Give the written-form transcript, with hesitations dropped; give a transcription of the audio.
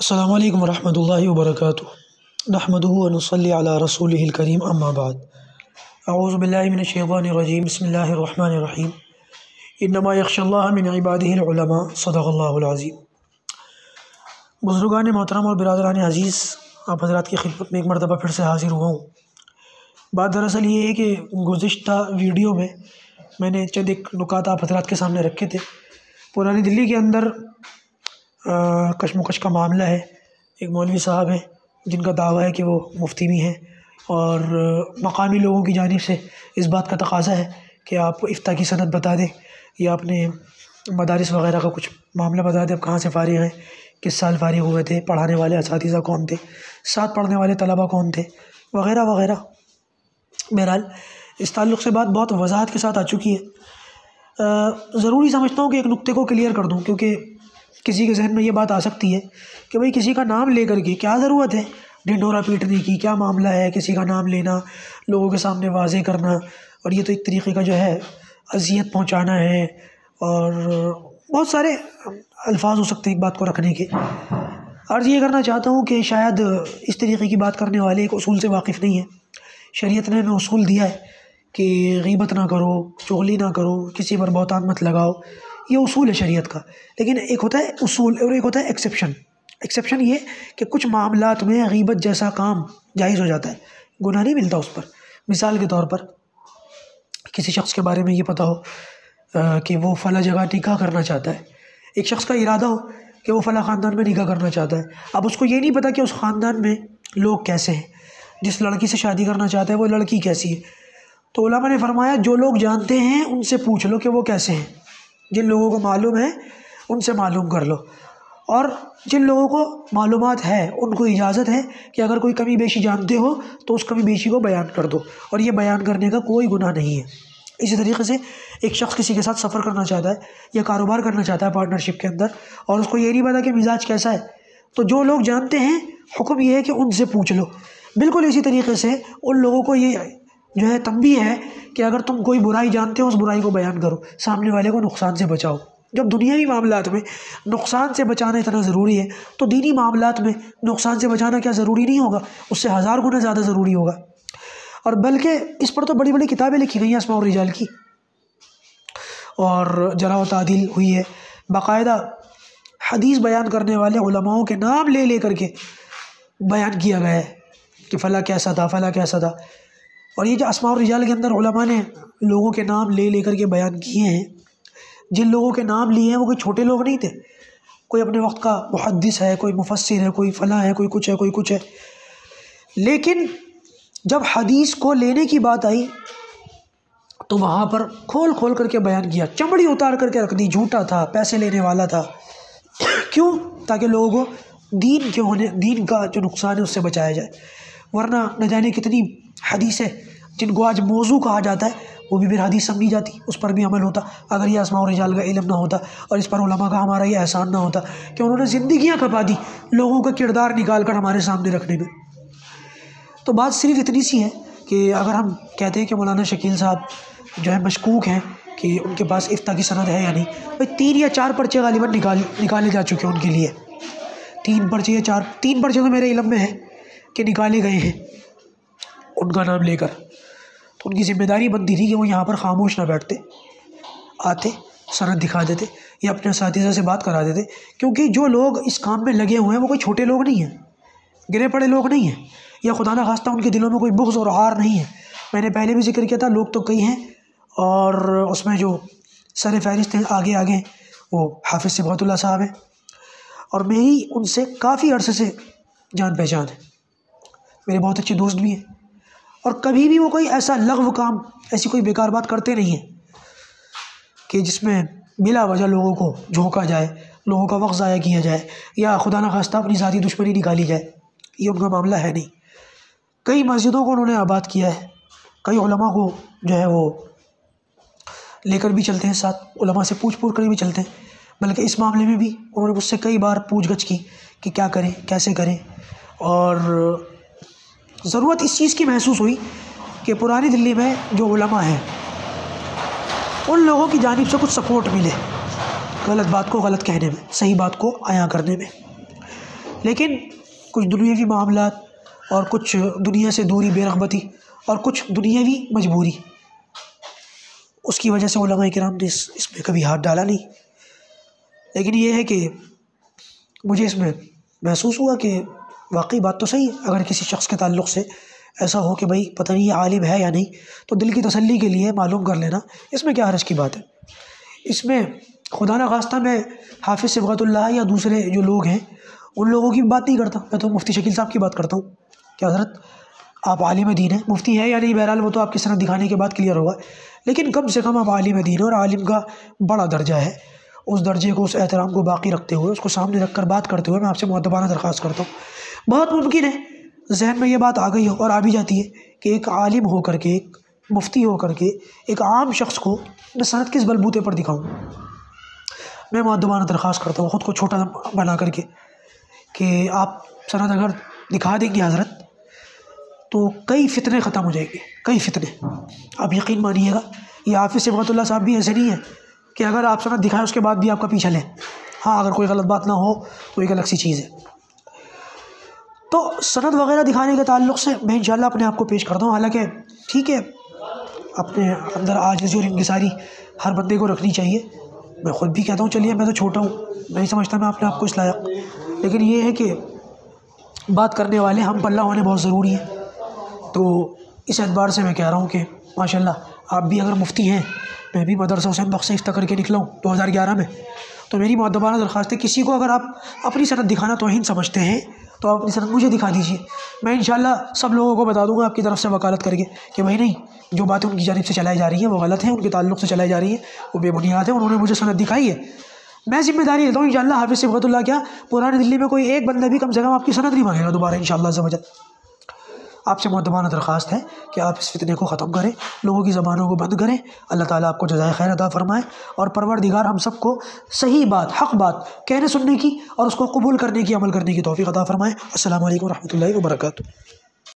السلام علیکم ورحمatullahi وبرکاتہ نحمدہ ونصلی علی رسولہ الکریم اما بعد اعوذ باللہ من الشیطان الرجیم بسم اللہ الرحمن الرحیم انما یخشی اللہ من عبادہ العلماء صدق اللہ العظیم۔ بزرگان محترم اور برادران عزیز، آپ حضرات کی خدمت میں ایک مرتبہ پھر سے حاضر ہوا ہوں۔ بات دراصل یہ ہے کہ گزشتہ ویڈیو میں نے چند ایک نکات آپ حضرات کے سامنے رکھے تھے۔ پرانی دلی کے اندر کشمکش کا معاملہ ہے۔ ایک مولوی صاحب ہیں جن کا دعویٰ ہے کہ وہ مفتی بھی ہیں، اور مقامی لوگوں کی جانب سے اس بات کا تقاضا ہے کہ آپ افتاء کی سند بتا دیں یا اپنے مدارس وغیرہ کا کچھ معاملہ بتا دیں، آپ کہاں سے فارغ ہیں، کس سال فارغ ہوئے تھے، پڑھانے والے اساتذہ کون تھے، ساتھ پڑھنے والے طلبہ کون تھے، وغیرہ وغیرہ۔ بہرحال اس تعلق سے بات بہت وضاحت کے ساتھ آ چکی ہے۔ ضروری سمجھتا ہوں کہ ایک نقطے کو کلیئر کر دوں، کیونکہ کسی کے ذہن میں یہ بات آ سکتی ہے کہ بھئی کسی کا نام لے کر کے کیا ضرورت ہے ڈھنڈورا پیٹنے کی، کیا معاملہ ہے کسی کا نام لینا، لوگوں کے سامنے واضح کرنا، اور یہ تو ایک طریقے کا جو ہے اذیت پہنچانا ہے، اور بہت سارے الفاظ ہو سکتے ہیں ایک بات کو رکھنے کے۔ عرض یہ کرنا چاہتا ہوں کہ شاید اس طریقے کی بات کرنے والے ایک اصول سے واقف نہیں ہے۔ شریعت نے ہمیں اصول دیا ہے کہ غیبت نہ کرو، چغلی نہ کرو، کسی پر بہتان مت لگاؤ، یہ اصول ہے شریعت کا۔ لیکن ایک ہوتا ہے اصول اور ایک ہوتا ہے ایکسیپشن یہ کہ کچھ معاملات میں غیبت جیسا کام جائز ہو جاتا ہے، گناہ نہیں ملتا اس پر۔ مثال کے طور پر کسی شخص کے بارے میں یہ پتہ ہو کہ وہ فلاں جگہ نکاح کرنا چاہتا ہے، ایک شخص کا ارادہ ہو کہ وہ فلاں خاندان میں نکاح کرنا چاہتا ہے، اب اس کو یہ نہیں پتہ کہ اس خاندان میں لوگ کیسے ہیں، جس لڑکی سے شادی کرنا چاہتا ہے وہ لڑکی کیسی ہے۔ تو علماء نے فرمایا جو لوگ جانتے ہیں ان سے پوچھ لو کہ وہ کیسے ہیں، جن لوگوں کو معلوم ہے ان سے معلوم کر لو، اور جن لوگوں کو معلومات ہے ان کو اجازت ہے کہ اگر کوئی کمی بیشی جانتے ہو تو اس کمی بیشی کو بیان کر دو، اور یہ بیان کرنے کا کوئی گناہ نہیں ہے۔ اسی طریقے سے ایک شخص کسی کے ساتھ سفر کرنا چاہتا ہے یا کاروبار کرنا چاہتا ہے پارٹنرشپ کے اندر، اور اس کو یہ نہیں پتا کہ مزاج کیسا ہے، تو جو لوگ جانتے ہیں حکم یہ ہے کہ ان سے پوچھ لو۔ بالکل اسی طریقے سے ان لوگوں کو یہ جو ہے تنبیہ ہے کہ اگر تم کوئی برائی جانتے ہو اس برائی کو بیان کرو، سامنے والے کو نقصان سے بچاؤ۔ جب دنیاوی معاملات میں نقصان سے بچانا اتنا ضروری ہے تو دینی معاملات میں نقصان سے بچانا کیا ضروری نہیں ہوگا؟ اس سے 1000 گنا زیادہ ضروری ہوگا۔ اور بلکہ اس پر تو بڑی بڑی کتابیں لکھی گئی ہیں اسماء الرجال کی، اور جرح و تعدیل ہوئی ہے، باقاعدہ حدیث بیان کرنے والے علماؤں کے نام لے لے کر کے بیان کیا گیا ہے کہ فلاں کیسا تھا، فلاں کیسا تھا۔ اور یہ جو اسماء الرجال کے اندر علماء نے لوگوں کے نام لے لے کر کے بیان کیے ہیں، جن لوگوں کے نام لیے ہیں وہ کوئی چھوٹے لوگ نہیں تھے، کوئی اپنے وقت کا محدث ہے، کوئی مفسر ہے، کوئی فلاں ہے، کوئی کچھ ہے، کوئی کچھ ہے۔ لیکن جب حدیث کو لینے کی بات آئی تو وہاں پر کھول کھول کر کے بیان کیا، چمڑی اتار کر کے رکھ دی، جھوٹا تھا، پیسے لینے والا تھا۔ کیوں؟ تاکہ لوگوں کو دین کا جو نقصان ہے اس سے بچایا جائے، ورنہ نہ جانے کتنی حدیثیں جن کو آج موضوع کہا جاتا ہے وہ بھی پھر حدیث سمجھی جاتی، اس پر بھی عمل ہوتا اگر یہ اسماء الرجال کا علم نہ ہوتا، اور اس پر علماء کا ہمارا یہ احسان نہ ہوتا کہ انہوں نے زندگیاں کھپا دی لوگوں کا کردار نکال کر ہمارے سامنے رکھنے میں۔ تو بات صرف اتنی سی ہے کہ اگر ہم کہتے ہیں کہ مولانا شکیل صاحب جو ہے مشکوک ہیں کہ ان کے پاس افتاء کی سند ہے یا نہیں، بھائی 3 یا 4 پرچے غالباً نکالے جا چکے ہیں ان کے لیے، 3 پرچے یا 3 پرچے تو میرے علم میں ہے کہ نکالے گئے ہیں ان کا نام لے کر۔ تو ان کی ذمہ داری بنتی تھی کہ وہ یہاں پر خاموش نہ بیٹھتے، آتے سند دکھا دیتے یا اپنے اساتذہ سے بات کرا دیتے، کیونکہ جو لوگ اس کام میں لگے ہوئے ہیں وہ کوئی چھوٹے لوگ نہیں ہیں، گرے پڑے لوگ نہیں ہیں، یا خدا نہ خواستہ ان کے دلوں میں کوئی بغض اور عار نہیں ہے۔ میں نے پہلے بھی ذکر کیا تھا، لوگ تو کئی ہیں، اور اس میں جو سر فہرست ہیں آگے وہ حافظ صبغت اللہ صاحب ہیں، اور میری ان سے کافی عرصے سے جان پہچان ہے، میرے بہت اچھے دوست بھی ہیں، اور کبھی بھی وہ کوئی ایسا لغو کام، ایسی کوئی بیکار بات کرتے نہیں ہیں کہ جس میں بلا وجہ لوگوں کو جھونکا جائے، لوگوں کا وقت ضائع کیا جائے، یا خدا نہ خواستہ اپنی ذاتی دشمنی نکالی جائے، یہ ان کا معاملہ ہے نہیں۔ کئی مسجدوں کو انہوں نے آباد کیا ہے، کئی علماء کو جو ہے وہ لے کر بھی چلتے ہیں، ساتھ علماء سے پوچھ کر بھی چلتے ہیں، بلکہ اس معاملے میں بھی انہوں نے مجھ سے کئی بار پوچھ گچھ کی کہ کیا کریں، کیسے کریں، اور ضرورت اس چیز کی محسوس ہوئی کہ پرانی دلی میں جو علماء ہیں ان لوگوں کی جانب سے کچھ سپورٹ ملے، غلط بات کو غلط کہنے میں، صحیح بات کو عیاں کرنے میں۔ لیکن کچھ دنیاوی معاملات اور کچھ دنیا سے دوری، بے رغبتی اور کچھ دنیاوی مجبوری، اس کی وجہ سے علماء کرام نے اس میں کبھی ہاتھ ڈالا نہیں۔ لیکن یہ ہے کہ مجھے اس میں محسوس ہوا کہ واقعی بات تو صحیح ہے، اگر کسی شخص کے تعلق سے ایسا ہو کہ بھائی پتہ نہیں یہ عالم ہے یا نہیں، تو دل کی تسلی کے لیے معلوم کر لینا، اس میں کیا حرج کی بات ہے۔ اس میں خدا نخواستہ میں حافظ صبغت اللہ یا دوسرے جو لوگ ہیں ان لوگوں کی بات نہیں کرتا، میں تو مفتی شکیل صاحب کی بات کرتا ہوں کہ حضرت آپ عالم دین ہیں، مفتی ہے یا نہیں بہرحال وہ تو آپ کی سند دکھانے کے بعد کلیئر ہوگا، لیکن کم سے کم آپ عالم دین ہیں، اور عالم کا بڑا درجہ ہے، اس درجے کو، اس احترام کو باقی رکھتے ہوئے، اس کو سامنے رکھ کر بات کرتے ہوئے میں آپ سے مؤدبانہ درخواست کرتا ہوں۔ بہت ممکن ہے ذہن میں یہ بات آ گئی ہو اور آ بھی جاتی ہے کہ ایک عالم ہو کر کے، ایک مفتی ہو کر کے، ایک عام شخص کو میں سند کس بلبوتے پر دکھاؤں۔ میں مؤدبانہ درخواست کرتا ہوں خود کو چھوٹا بنا کر کے کہ آپ سند اگر دکھا دیں گے حضرت تو کئی فتنے ختم ہو جائیں گے، کئی فتنے۔ آپ یقین مانیے گا یہ حافظ صبغت اللہ صاحب بھی ایسے نہیں ہیں کہ اگر آپ سند دکھائیں اس کے بعد بھی آپ کا پیچھا لیں، ہاں اگر کوئی غلط بات نہ ہو تو ایک الگ سی چیز ہے۔ تو سند وغیرہ دکھانے کے تعلق سے میں انشاءاللہ اپنے آپ کو پیش کرتا ہوں، حالانکہ ٹھیک ہے اپنے اندر عاجزی اور انکساری ہر بندے کو رکھنی چاہیے، میں خود بھی کہتا ہوں چلیے میں تو چھوٹا ہوں، نہیں سمجھتا میں اپنے آپ کو اس لائق، لیکن یہ ہے کہ بات کرنے والے ہم پلہ ہونے بہت ضروری ہے۔ تو اس اعتبار سے میں کہہ رہا ہوں کہ ماشاءاللہ آپ بھی اگر مفتی ہیں، میں بھی مدرسہ حسین بخش سے افتہ کر کے نکلا ہوں 2011 میں، تو میری مؤدبانہ درخواست ہے کسی کو اگر آپ اپنی سند دکھانا توہین سمجھتے ہیں تو آپ اپنی سند مجھے دکھا دیجیے، میں انشاءاللہ سب لوگوں کو بتا دوں گا آپ کی طرف سے وکالت کر کے کہ بھائی نہیں، جو باتیں ان کی جانب سے چلائی جا رہی ہیں وہ غلط ہیں، ان کے تعلق سے چلائی جا رہی ہیں وہ بے بنیاد ہیں، انہوں نے مجھے سند دکھائی ہے، میں ذمہ داری لیتا ہوں انشاءاللہ حافظ صبغت اللہ کیا پرانے دلی میں کوئی ایک بندہ بھی کم سے کم آپ کی سند نہیں مانگے گا دوبارہ انشاءاللہ عز و جل۔ آپ سے مؤدبانہ درخواست ہے کہ آپ اس فتنے کو ختم کریں، لوگوں کی زبانوں کو بند کریں، اللہ تعالیٰ آپ کو جزائے خیر عطا فرمائے، اور پروردگار ہم سب کو صحیح بات، حق بات کہنے سننے کی اور اس کو قبول کرنے کی، عمل کرنے کی توفیق عطا فرمائے۔ السلام علیکم ورحمۃ اللہ وبرکاتہ۔